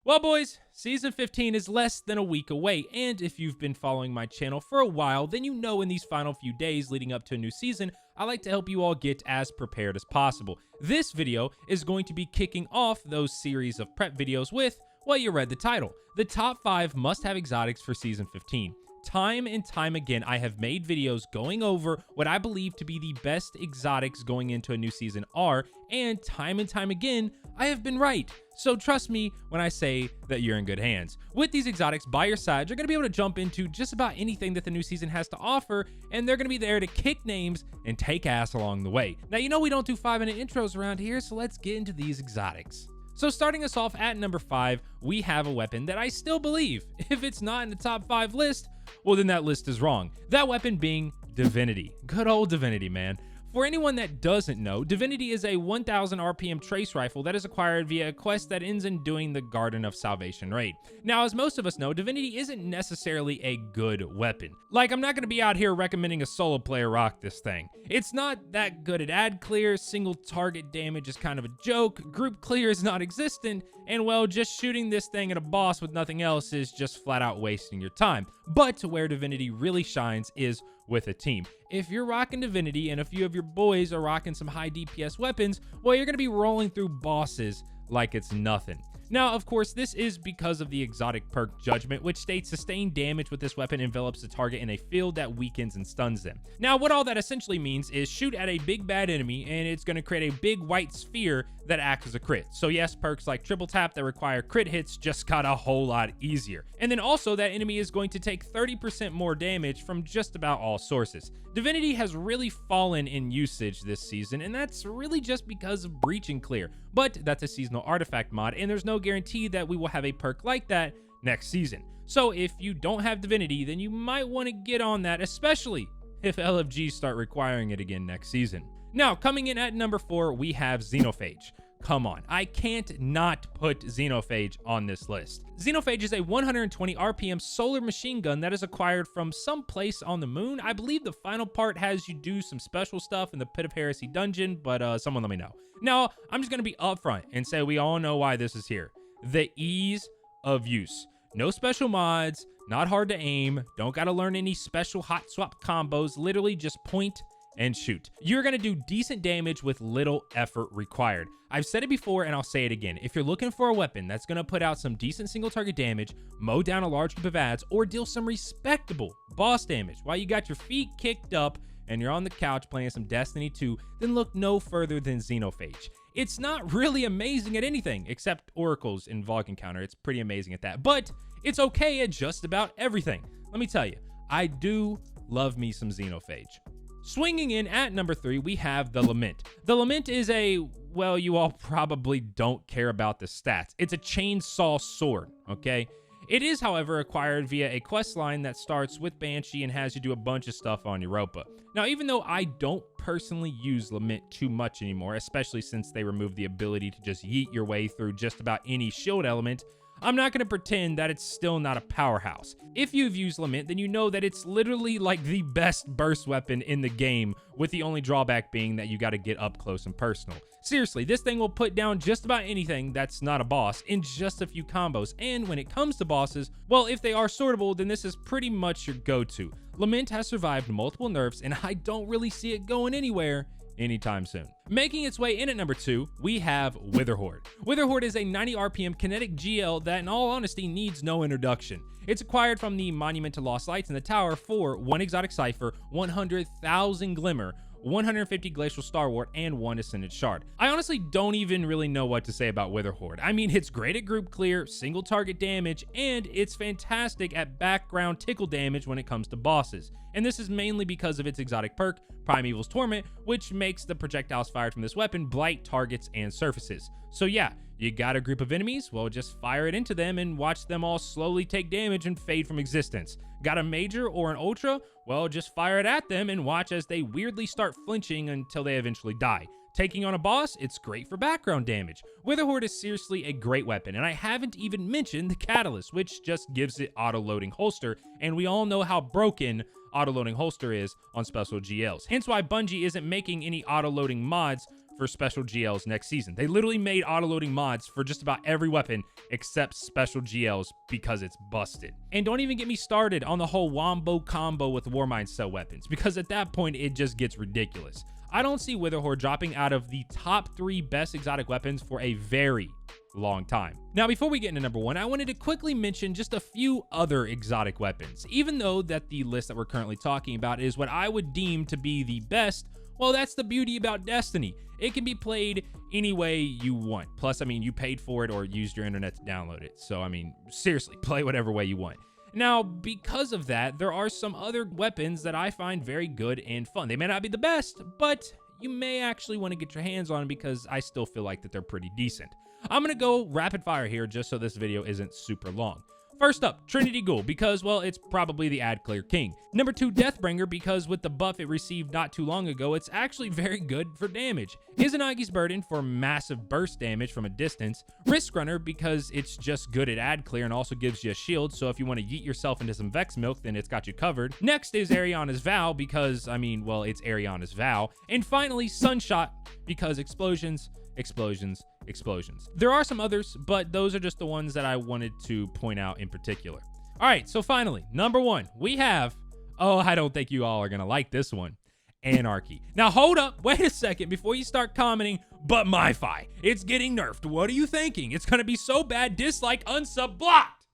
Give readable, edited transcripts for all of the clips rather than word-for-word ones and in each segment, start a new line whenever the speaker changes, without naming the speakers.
Well, boys, Season 15 is less than a week away, and if you've been following my channel for a while, then you know in these final few days leading up to a new season, I like to help you all get as prepared as possible. This video is going to be kicking off those series of prep videos with, well, you read the title, the top 5 must-have exotics for Season 15. Time and time again, I have made videos going over what I believe to be the best exotics going into a new season are, and time again, I have been right. So trust me when I say that you're in good hands. With these exotics by your side, you're going to be able to jump into just about anything that the new season has to offer, and they're going to be there to kick names and take ass along the way. Now, you know we don't do 5-minute intros around here, so let's get into these exotics. So starting us off at number 5, we have a weapon that I still believe, if it's not in the top 5 list, well then that list is wrong. That weapon being Divinity. Good old Divinity, man. For anyone that doesn't know, Divinity is a 1000 RPM trace rifle that is acquired via a quest that ends in doing the Garden of Salvation raid. Now, as most of us know, Divinity isn't necessarily a good weapon. Like, I'm not going to be out here recommending a solo player rock this thing. It's not that good at ad clear, single target damage is kind of a joke, group clear is non-existent, and well, just shooting this thing at a boss with nothing else is just flat out wasting your time. But where Divinity really shines is with a team. If you're rocking Divinity and a few of your boys are rocking some high DPS weapons, well, you're going to be rolling through bosses like it's nothing. Now, of course, this is because of the exotic perk Judgment, which states sustained damage with this weapon envelops the target in a field that weakens and stuns them. Now, what all that essentially means is shoot at a big bad enemy and it's going to create a big white sphere that acts as a crit. So yes, perks like triple tap that require crit hits just got a whole lot easier. And then also that enemy is going to take 30% more damage from just about all sources. Divinity has really fallen in usage this season, and that's really just because of Breach and Clear. But that's a seasonal artifact mod, and there's no guarantee that we will have a perk like that next season. So if you don't have Divinity, then you might want to get on that, especially if LFGs start requiring it again next season. Now, coming in at number 4, we have Xenophage. Come on, I can't not put Xenophage on this list. Xenophage is a 120 RPM solar machine gun that is acquired from some place on the moon. I believe the final part has you do some special stuff in the Pit of Heresy dungeon, but someone let me know. Now, I'm just going to be upfront and say we all know why this is here. The ease of use. No special mods, not hard to aim, don't got to learn any special hot swap combos, literally just point and shoot. You're going to do decent damage with little effort required. I've said it before and I'll say it again. If you're looking for a weapon that's going to put out some decent single target damage, mow down a large group of ads, or deal some respectable boss damage while you got your feet kicked up and you're on the couch playing some Destiny 2, then look no further than Xenophage. It's not really amazing at anything except oracles in Vulcan Counter. It's pretty amazing at that, but it's okay at just about everything. Let me tell you, I do love me some Xenophage. Swinging in at number 3, we have the Lament. The Lament is a, well, you all probably don't care about the stats. It's a chainsaw sword, okay? It is, however, acquired via a quest line that starts with Banshee and has you do a bunch of stuff on Europa. Now, even though I don't personally use Lament too much anymore, especially since they removed the ability to just yeet your way through just about any shield element, I'm not going to pretend that it's still not a powerhouse. If you've used Lament, then you know that it's literally like the best burst weapon in the game, with the only drawback being that you got to get up close and personal. Seriously, this thing will put down just about anything that's not a boss in just a few combos, and when it comes to bosses, well, if they are sortable, then this is pretty much your go-to. Lament has survived multiple nerfs, and I don't really see it going anywhere anytime soon. Making its way in at number 2, we have Witherhoard. Witherhoard is a 90 RPM kinetic GL that in all honesty needs no introduction. It's acquired from the Monument to Lost Lights in the tower for 1 exotic cipher, 100,000 glimmer, 150 glacial starwort, and 1 ascended shard. I honestly don't even really know what to say about Witherhoard. I mean, it's great at group clear, single target damage, and it's fantastic at background tickle damage when it comes to bosses. And this is mainly because of its exotic perk, Primeval's Torment, which makes the projectiles fired from this weapon blight targets and surfaces. So yeah, you got a group of enemies? Well, just fire it into them and watch them all slowly take damage and fade from existence. Got a major or an ultra? Well, just fire it at them and watch as they weirdly start flinching until they eventually die. Taking on a boss, it's great for background damage. Witherhoard is seriously a great weapon, and I haven't even mentioned the Catalyst, which just gives it auto-loading holster, and we all know how broken auto-loading holster is on special GLs. Hence why Bungie isn't making any auto-loading mods for special GLs next season. They literally made autoloading mods for just about every weapon except special GLs because it's busted. And don't even get me started on the whole wombo combo with Warmind cell weapons, because at that point it just gets ridiculous. I don't see Witherhoard dropping out of the top 3 best exotic weapons for a very long time. Now, before we get into number 1, I wanted to quickly mention just a few other exotic weapons. Even though that the list that we're currently talking about is what I would deem to be the best, well, that's the beauty about Destiny. It can be played any way you want. Plus, I mean, you paid for it or used your internet to download it. So, I mean, seriously, play whatever way you want. Now, because of that, there are some other weapons that I find very good and fun. They may not be the best, but you may actually want to get your hands on them because I still feel like that they're pretty decent. I'm going to go rapid fire here just so this video isn't super long. First up, Trinity Ghoul, because, well, it's probably the ad clear king. Number 2, Deathbringer, because with the buff it received not too long ago, it's actually very good for damage. Izanagi's Burden for massive burst damage from a distance. Risk Runner, because it's just good at ad clear and also gives you a shield, so if you want to yeet yourself into some Vex Milk, then it's got you covered. Next is Eriana's Vow, because, I mean, well, it's Eriana's Vow. And finally, SunShot, because explosions, explosions, explosions. There are some others, but those are just the ones that I wanted to point out in particular. All right, so finally, number 1, we have, oh, I don't think you all are gonna like this one, Anarchy. Now hold up, wait a second before you start commenting, but myfi, it's getting nerfed. What are you thinking? It's gonna be so bad, dislike, unsub, blocked.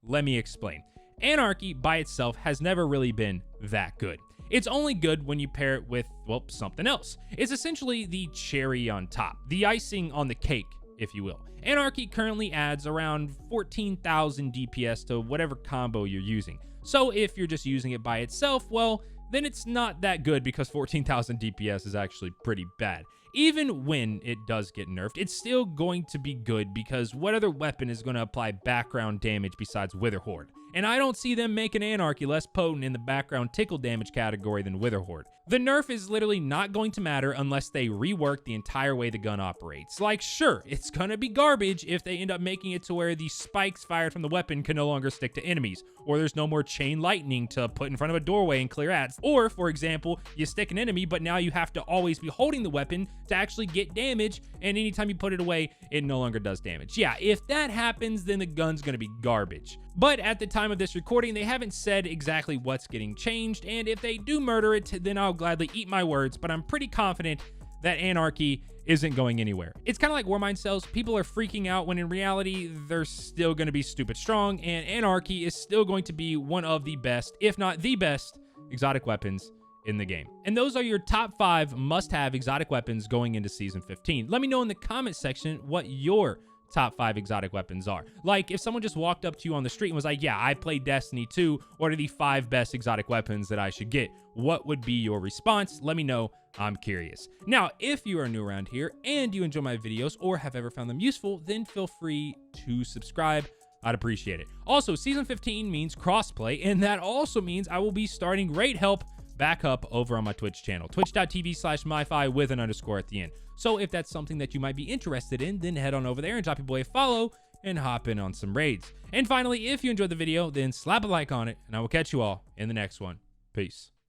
Let me explain. Anarchy by itself has never really been that good. It's only good when you pair it with, well, something else. It's essentially the cherry on top, the icing on the cake, if you will. Anarchy currently adds around 14,000 DPS to whatever combo you're using. So if you're just using it by itself, well, then it's not that good because 14,000 DPS is actually pretty bad. Even when it does get nerfed, it's still going to be good because what other weapon is going to apply background damage besides Witherhoard? And I don't see them making Anarchy less potent in the background tickle damage category than Witherhoard. The nerf is literally not going to matter unless they rework the entire way the gun operates. Like, sure, it's gonna be garbage if they end up making it to where the spikes fired from the weapon can no longer stick to enemies, or there's no more chain lightning to put in front of a doorway and clear ads. Or, for example, you stick an enemy, but now you have to always be holding the weapon to actually get damage, and anytime you put it away, it no longer does damage. Yeah, if that happens, then the gun's gonna be garbage. But at the time of this recording, they haven't said exactly what's getting changed, and if they do murder it, then I'll gladly eat my words, but I'm pretty confident that Anarchy isn't going anywhere. It's kind of like Warmind cells. People are freaking out when in reality, they're still going to be stupid strong, and Anarchy is still going to be one of the best, if not the best, exotic weapons in the game. And those are your top 5 must-have exotic weapons going into Season 15. Let me know in the comment section what your top 5 exotic weapons are. Like, if someone just walked up to you on the street and was like, yeah, I play Destiny 2, what are the 5 best exotic weapons that I should get? What would be your response? Let me know. I'm curious. Now, if you are new around here and you enjoy my videos or have ever found them useful, then feel free to subscribe. I'd appreciate it. Also, Season 15 means crossplay, and that also means I will be starting Raid Help back up over on my Twitch channel, twitch.tv/myfi with an underscore at the end. So if that's something that you might be interested in, then head on over there and drop your boy a follow and hop in on some raids. And finally, if you enjoyed the video, then slap a like on it, and I will catch you all in the next one. Peace.